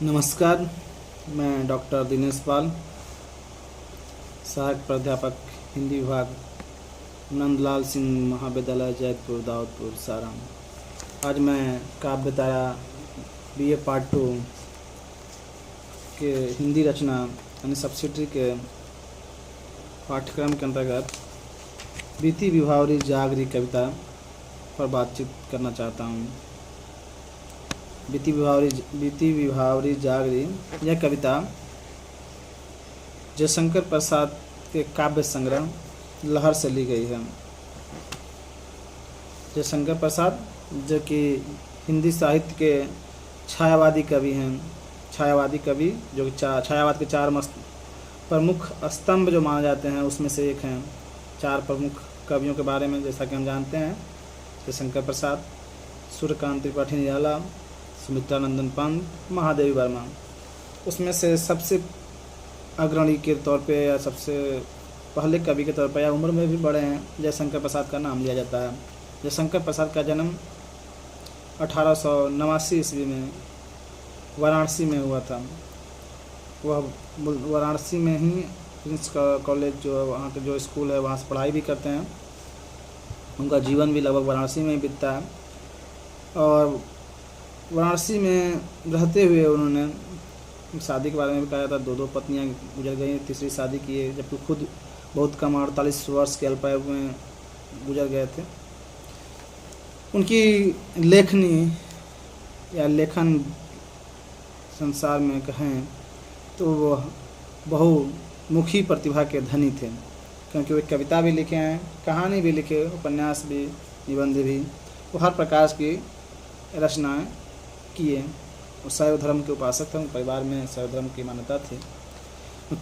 नमस्कार। मैं डॉक्टर दिनेश पाल, सहायक प्राध्यापक हिंदी विभाग, नंदलाल सिंह महाविद्यालय, जैतपुर, दाऊदपुर, सारण। आज मैं काव्य तारा बीए पार्ट 2 के हिंदी रचना यानी सब्सिडरी के पाठ्यक्रम के अंतर्गत बीती विभावरी जागरी कविता पर बातचीत करना चाहता हूँ। बीती विभावरी जागरी यह कविता जयशंकर प्रसाद के काव्य संग्रह लहर से ली गई है। जयशंकर प्रसाद जो कि हिंदी साहित्य के छायावादी कवि हैं, छायावादी कवि जो कि छायावाद के चार प्रमुख स्तंभ जो माने जाते हैं उसमें से एक हैं। चार प्रमुख कवियों के बारे में जैसा कि हम जानते हैं, जयशंकर प्रसाद, सूर्यकांत त्रिपाठी निराला, सुमित्रा नंदन पंत, महादेवी वर्मा। उसमें से सबसे अग्रणी के तौर पे या सबसे पहले कवि के तौर पर या उम्र में भी बड़े हैं जयशंकर प्रसाद का नाम लिया जाता है। जयशंकर प्रसाद का जन्म 1889 ईस्वी में वाराणसी में हुआ था। वह वाराणसी में ही प्रिंस कॉलेज जो वहाँ के जो स्कूल है वहाँ से पढ़ाई भी करते हैं। उनका जीवन भी लगभग वाराणसी में ही बीतता है और वाराणसी में रहते हुए उन्होंने शादी के बारे में भी कहा जाता है। दो पत्नियां गुजर गई, तीसरी शादी की है, जबकि खुद बहुत कम 48 वर्ष के अल्पायु में गुजर गए थे। उनकी लेखनी या लेखन संसार में कहें तो वह बहुमुखी प्रतिभा के धनी थे, क्योंकि वे कविता भी लिखे हैं, कहानी भी लिखे, उपन्यास भी, निबंध भी। वो हर प्रकार की रचनाएं किए। वो शैव धर्म के उपासक थे, परिवार में शैव धर्म की मान्यता थी।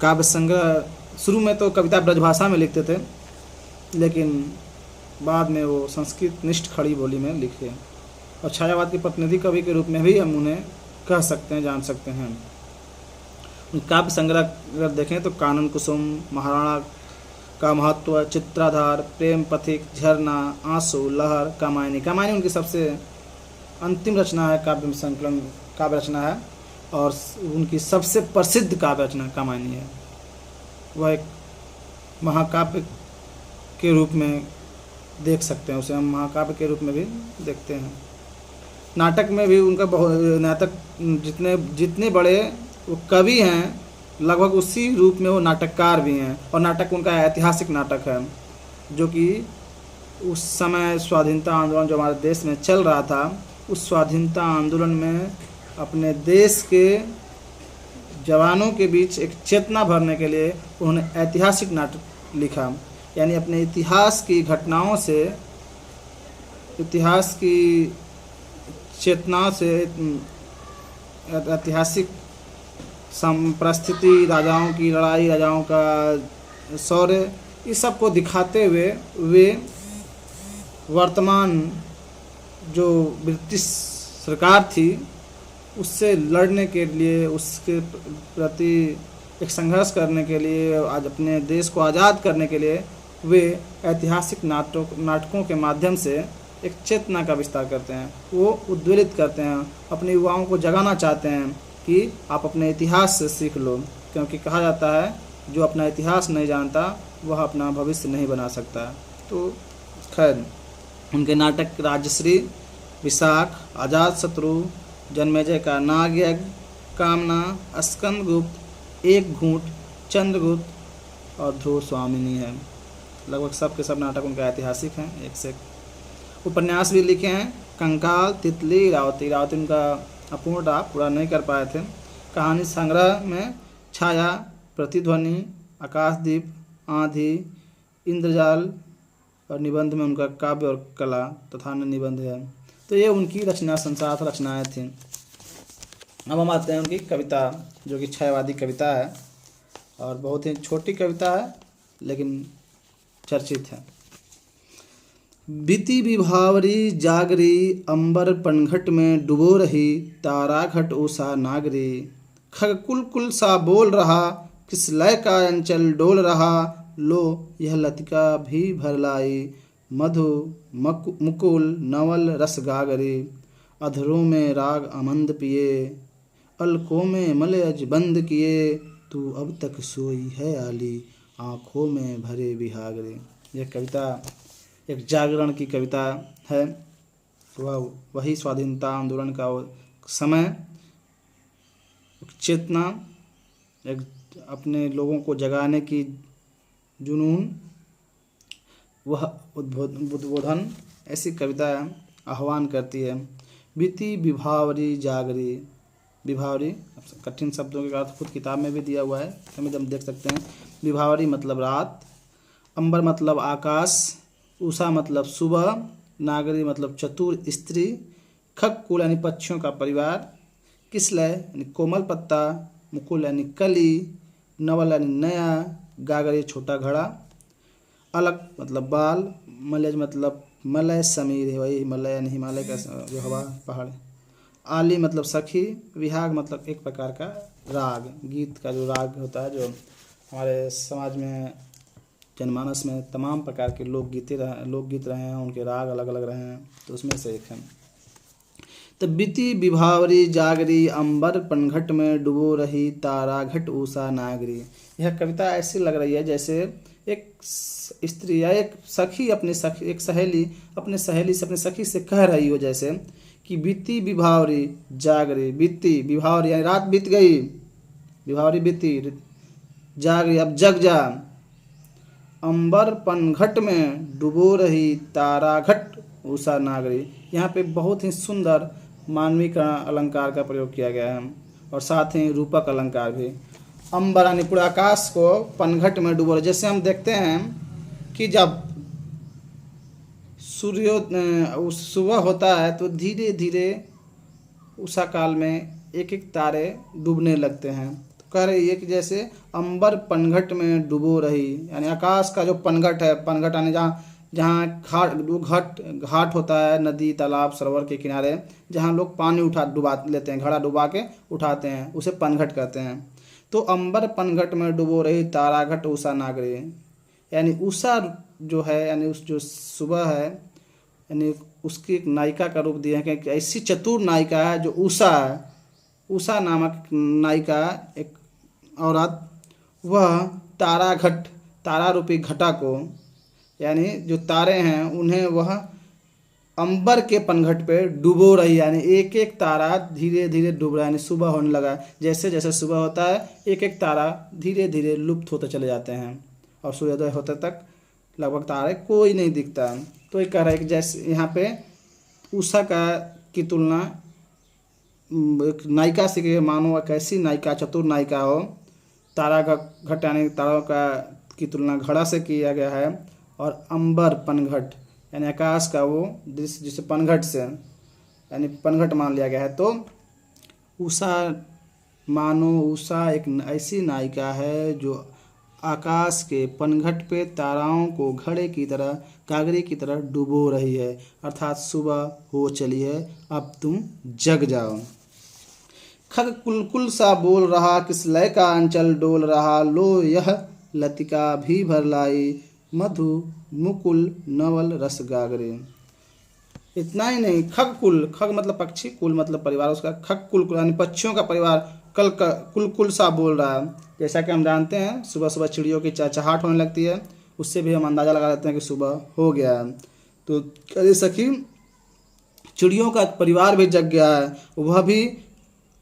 काव्य संग्रह शुरू में तो कविता ब्रजभाषा में लिखते थे, लेकिन बाद में वो संस्कृत निष्ठ खड़ी बोली में लिखे और छायावाद के प्रतिनिधि कवि के रूप में भी हम उन्हें कह सकते हैं, जान सकते हैं। काव्य संग्रह अगर देखें तो कानन कुसुम, महाराणा का महत्व, चित्राधार, प्रेम पथिक, झरना, आंसू, लहर, कामायनी उनकी सबसे अंतिम रचना है, काव्य संकलन काव्य रचना है और उनकी सबसे प्रसिद्ध काव्य रचना कामायनी है। वह एक महाकाव्य के रूप में देख सकते हैं, उसे हम महाकाव्य के रूप में भी देखते हैं। नाटक में भी उनका नाटक जितने बड़े वो कवि हैं, लगभग उसी रूप में वो नाटककार भी हैं। और नाटक उनका ऐतिहासिक नाटक है, जो कि उस समय स्वाधीनता आंदोलन जो हमारे देश में चल रहा था, उस स्वाधीनता आंदोलन में अपने देश के जवानों के बीच एक चेतना भरने के लिए उन्होंने ऐतिहासिक नाटक लिखा। यानी अपने इतिहास की घटनाओं से, इतिहास की चेतना से, ऐतिहासिक परिस्थिति, राजाओं की लड़ाई, राजाओं का शौर्य, इस सब को दिखाते हुए वे वर्तमान जो ब्रिटिश सरकार थी उससे लड़ने के लिए, उसके प्रति एक संघर्ष करने के लिए, आज अपने देश को आज़ाद करने के लिए वे ऐतिहासिक नाटकों के माध्यम से एक चेतना का विस्तार करते हैं। वो उद्वेलित करते हैं, अपने युवाओं को जगाना चाहते हैं कि आप अपने इतिहास से सीख लो, क्योंकि कहा जाता है जो अपना इतिहास नहीं जानता वह अपना भविष्य नहीं बना सकता। तो खैर, उनके नाटक राजश्री, विशाख, अजातशत्रु, जन्मेजय का नागयज्ञ, कामना, स्कंदगुप्त, एक घूंट, चंद्रगुप्त और ध्रुव स्वामिनी है। लगभग सब के सब नाटक उनके ऐतिहासिक हैं, एक से एक। उपन्यास भी लिखे हैं, कंकाल, तितली, रावती उनका अपूर्ण था, पूरा नहीं कर पाए थे। कहानी संग्रह में छाया, प्रतिध्वनि, आकाशदीप, आंधी, इंद्रजाल और निबंध में उनका काव्य और कला तथा अन्य निबंध है। तो ये उनकी रचना संसार रचनाएं थीं। अब हम आते हैं उनकी कविता, जो कि छायावादी कविता है और बहुत ही छोटी कविता है लेकिन चर्चित है। बीती विभावरी जागरी, अंबर पनघट में डुबो रही, तारा घट उषा नागरी, खग कुल सा बोल रहा, किस लय का अंचल डोल रहा, लो यह लतिका भी भर लाई, मधु मुकुल नवल रस गागरी, अधरों में राग आमंद पिए, अलकों में मलयज बंद किए, तू अब तक सोई है आली, आँखों में भरे बिहागरे। यह कविता एक जागरण की कविता है। वह वही स्वाधीनता आंदोलन का समय, एक चेतना, एक अपने लोगों को जगाने की जुनून, वह उद्बोधन ऐसी कविता आह्वान करती है। बीती विभावरी जागरी, विभावरी कठिन शब्दों के अर्थ खुद किताब में भी दिया हुआ है, हमें हम देख सकते हैं। विभावरी मतलब रात, अंबर मतलब आकाश, उषा मतलब सुबह, नागरी मतलब चतुर स्त्री, खगकुल यानी पक्षियों का परिवार, किसलय यानी कोमल पत्ता, मुकुल यानी कली, नवल यानी नया, गागरे छोटा घड़ा, अलक मतलब बाल, मलयज मतलब मलय समीर है, वही मलय यानी हिमालय का जो हवा पहाड़, आली मतलब सखी, विहाग मतलब एक प्रकार का राग, गीत का जो राग होता है, जो हमारे समाज में जनमानस में तमाम प्रकार के लोकगीत रहे हैं, उनके राग अलग अलग रहे हैं, तो उसमें से एक है। तो बीती विभावरी जागरी, अंबर पनघट में डुबो रही, तारा घट उषा नागरी। यह कविता ऐसी लग रही है जैसे एक स्त्री या एक सखी अपने सखी, एक सहेली अपने सहेली से, अपने सखी से कह रही हो, जैसे कि बीती विभावरी जागरी, बीती विभावरी यानी रात बीत गई, विभावरी बीती, जागरी अब जग जा, अंबर पनघट में डुबो रही, तारा घट उषा नागरी। यहाँ पे बहुत ही सुंदर मानवी का अलंकार का प्रयोग किया गया है, और साथ ही रूपक अलंकार भी। अंबर यानी पूरा आकाश को पनघट में डुबो, जैसे हम देखते हैं कि जब सुबह होता है तो धीरे धीरे उषा काल में एक एक तारे डूबने लगते हैं। तो कह रही है कि जैसे अंबर पनघट में डुबो रही, यानी आकाश का जो पनघट है, पनघट यानी जहाँ घाट होता है, नदी तालाब सरोवर के किनारे, जहाँ लोग पानी डुबा लेते हैं, घड़ा डुबा के उठाते हैं, उसे पनघट कहते हैं। तो अंबर पनघट में डुबो रही, तारा घट उषा नागरी, यानी उषा जो है, यानी उस जो सुबह है, यानी उसकी एक नायिका का रूप दिया है कि ऐसी चतुर नायिका है जो उषा है, उषा नामक नायिका एक औरत, वह तारा घट, तारा रूपी घटा को, यानी जो तारे हैं उन्हें वह अंबर के पनघट पे डुबो रही, यानी एक एक तारा धीरे धीरे डूब रहा है, यानी सुबह होने लगा, जैसे जैसे सुबह होता है एक एक तारा धीरे धीरे लुप्त होते चले जाते हैं, और सूर्योदय होते तक लगभग तारे कोई नहीं दिखता। तो ये कह रहा है कि जैसे यहाँ पे उषा की तुलना एक नायिका से कि मानो एक ऐसी नायिका, चतुर नायिका हो, तारा घट यानी तारों की तुलना घड़ा से किया गया है, और अंबर पनघट यानी आकाश का वो दृश्य जिसे पनघट से यानी पनघट मान लिया गया है। तो उषा, मानो उषा एक ऐसी नायिका है जो आकाश के पनघट पे ताराओं को घड़े की तरह, कागरे की तरह डुबो रही है, अर्थात सुबह हो चली है, अब तुम जग जाओ। खग कुलकुल सा बोल रहा, किस लय का अंचल डोल रहा, लो यह लतिका भी भर लाई, मधु मुकुल नवल रस गागरे। इतना ही नहीं, खग कुल, खग मतलब पक्षी, कुल मतलब परिवार, उसका खग कुल यानी पक्षियों का परिवार कुलकुल सा बोल रहा है। जैसा कि हम जानते हैं सुबह सुबह चिड़ियों की चहचहाट होने लगती है, उससे भी हम अंदाज़ा लगा लेते हैं कि सुबह हो गया है। तो अरे सखी, चिड़ियों का परिवार भी जग गया है, वह भी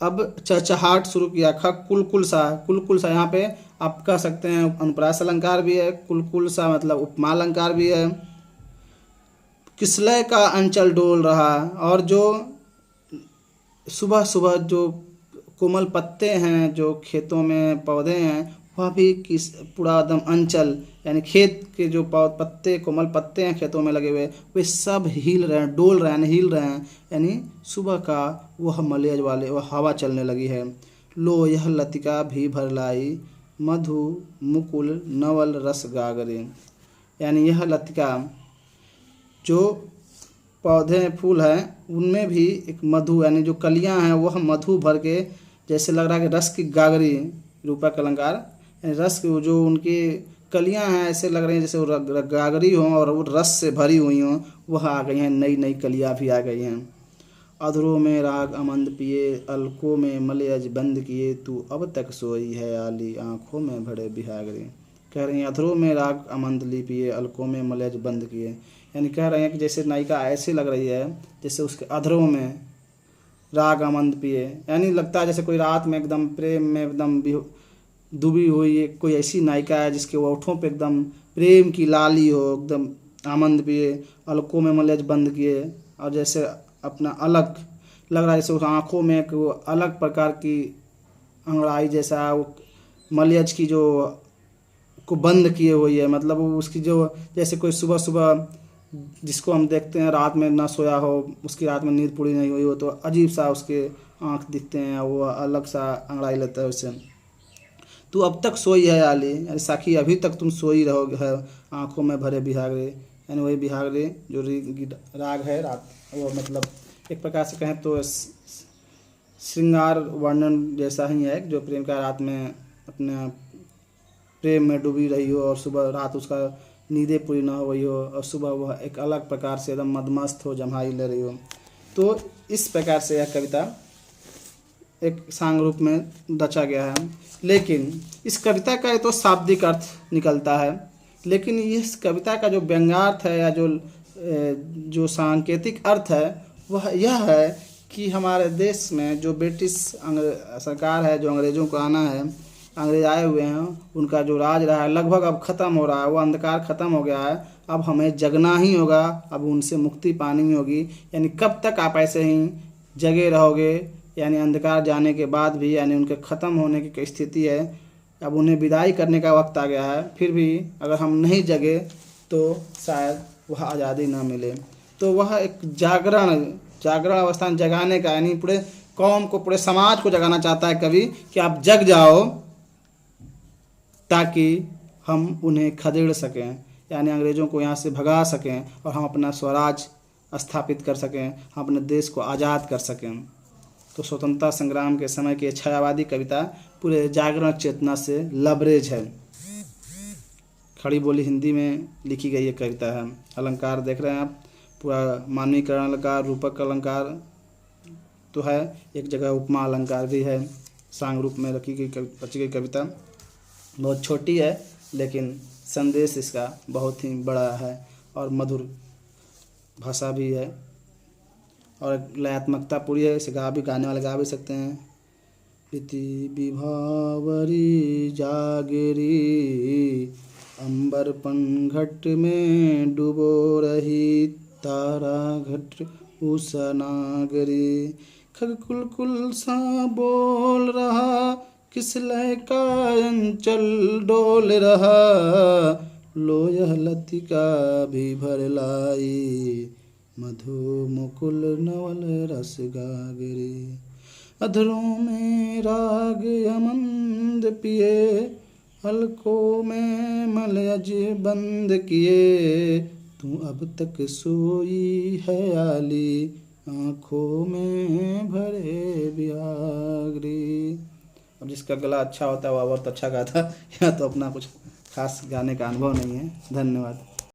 अब चहचहाट शुरू किया। खग कुलकुल सा यहाँ पे आप कह सकते हैं अनुप्रास अलंकार भी है, कुलकुल सा मतलब उपमा अलंकार भी है। किसलय का अंचल डोल रहा, और जो सुबह सुबह जो कोमल पत्ते हैं जो खेतों में पौधे हैं, वह भी किस पूरा एकदम अंचल यानी खेत के जो पत्ते, कोमल पत्ते हैं खेतों में लगे हुए, वे सब हिल रहे हैं, डोल रहे हैं, हिल रहे हैं, यानी सुबह का वह मलयज वाले वह हवा चलने लगी है। लो यह लतिका भी भर लाई, मधु मुकुल नवल रस गागरे, यानी यह लतिका जो पौधे फूल हैं उनमें भी एक मधु यानी जो कलियां हैं वह मधु भर के, जैसे लग रहा है कि रस की गागरी, रूपक अलंकार, यानी रस की जो उनकी कलियां हैं ऐसे लग रही हैं जैसे वो गागरी हों और वो रस से भरी हुई हों, वह आ गई हैं, नई नई कलियां भी आ गई हैं। अधरों में राग अमंद पिए, अलकों में मलयज बंद किए, तू अब तक सोई है आली, आँखों में भरे बिहागरे। कह रही हैं अधरों में राग अमंद ली पिए, अलकों में मलयज बंद किए। यानी कह रहे हैं कि जैसे नायिका ऐसे लग रही है जैसे उसके अधरों में राग आनंद पिए, यानी लगता है जैसे कोई रात में एकदम प्रेम में एकदम डूबी हुई कोई ऐसी नायिका है जिसके ओठों पे एकदम प्रेम की लाली हो, एकदम आनंद पिए, अलकों में मलयज बंद किए। और जैसे अपना अलग लग रहा है जैसे उस आँखों में एक वो अलग प्रकार की अंगड़ाई जैसा वो मलयज की जो को बंद किए हुई है, मतलब वो उसकी जो जैसे कोई सुबह सुबह जिसको हम देखते हैं रात में ना सोया हो, उसकी रात में नींद पूरी नहीं हुई हो तो अजीब सा उसके आँख दिखते हैं, वो अलग सा अंगड़ाई लेता है उससे। तू अब तक सोई है आली, यानी साखी अभी तक तुम सोई रहोगे है, आँखों में भरे बिहागरे। यानी वही बिहागरे जो राग है रात, वो मतलब एक प्रकार से कहें तो श्रृंगार वर्णन जैसा ही है, जो प्रेम का रात में अपने प्रेम में डूबी रही हो और सुबह रात उसका नींदें पूरी ना हो रही हो और सुबह वह एक अलग प्रकार से एकदम मदमस्त हो, जम्हाई ले रही हो। तो इस प्रकार से यह कविता एक सांग रूप में रचा गया है। लेकिन इस कविता का तो शाब्दिक अर्थ निकलता है, लेकिन इस कविता का जो व्यंग्यार्थ है या जो सांकेतिक अर्थ है वह यह है कि हमारे देश में जो ब्रिटिश सरकार है, जो अंग्रेज़ों को आना है, अंग्रेज आए हुए हैं, उनका जो राज रहा है लगभग अब ख़त्म हो रहा है, वो अंधकार ख़त्म हो गया है। अब हमें जगना ही होगा, अब उनसे मुक्ति पानी होगी। यानी कब तक आप ऐसे ही जगे रहोगे, यानी अंधकार जाने के बाद भी, यानी उनके ख़त्म होने की स्थिति है, अब उन्हें विदाई करने का वक्त आ गया है। फिर भी अगर हम नहीं जगे तो शायद वह आज़ादी ना मिले। तो वह एक जागरण अवस्था जगाने का, यानी पूरे कौम को, पूरे समाज को जगाना चाहता है कवि कि आप जग जाओ ताकि हम उन्हें खदेड़ सकें, यानी अंग्रेज़ों को यहाँ से भगा सकें और हम अपना स्वराज स्थापित कर सकें, हम अपने देश को आज़ाद कर सकें। तो स्वतंत्रता संग्राम के समय की छायावादी कविता पूरे जागरण चेतना से लबरेज है। खड़ी बोली हिंदी में लिखी गई ये कविता है। अलंकार देख रहे हैं आप, पूरा मानवीकरण अलंकार, रूपक अलंकार तो है, एक जगह उपमा अलंकार भी है। सांग रूप में रची गई कविता बहुत छोटी है, लेकिन संदेश इसका बहुत ही बड़ा है और मधुर भाषा भी है और लयात्मकता पूरी है। इसे गाने वाले गा भी सकते हैं। प्रीति विभावरी जागरी, अंबर पनघट में डूबो रही, तारा घट उषनागरी, खग कुलकुल सा बोल रहा, किस लय का अंचल डोल रहा, लो यह लतिका भी भर लाई, मधु मुकुल नवल रस गागरी, अधरों में राग अमंद पिए, हलकों में मलयज बंद किए, तू अब तक सोई है आली, आँखों में भरे बिहागरी। अब जिसका गला अच्छा होता है वह बहुत अच्छा गाता है, या तो अपना कुछ खास गाने का अनुभव नहीं है। धन्यवाद।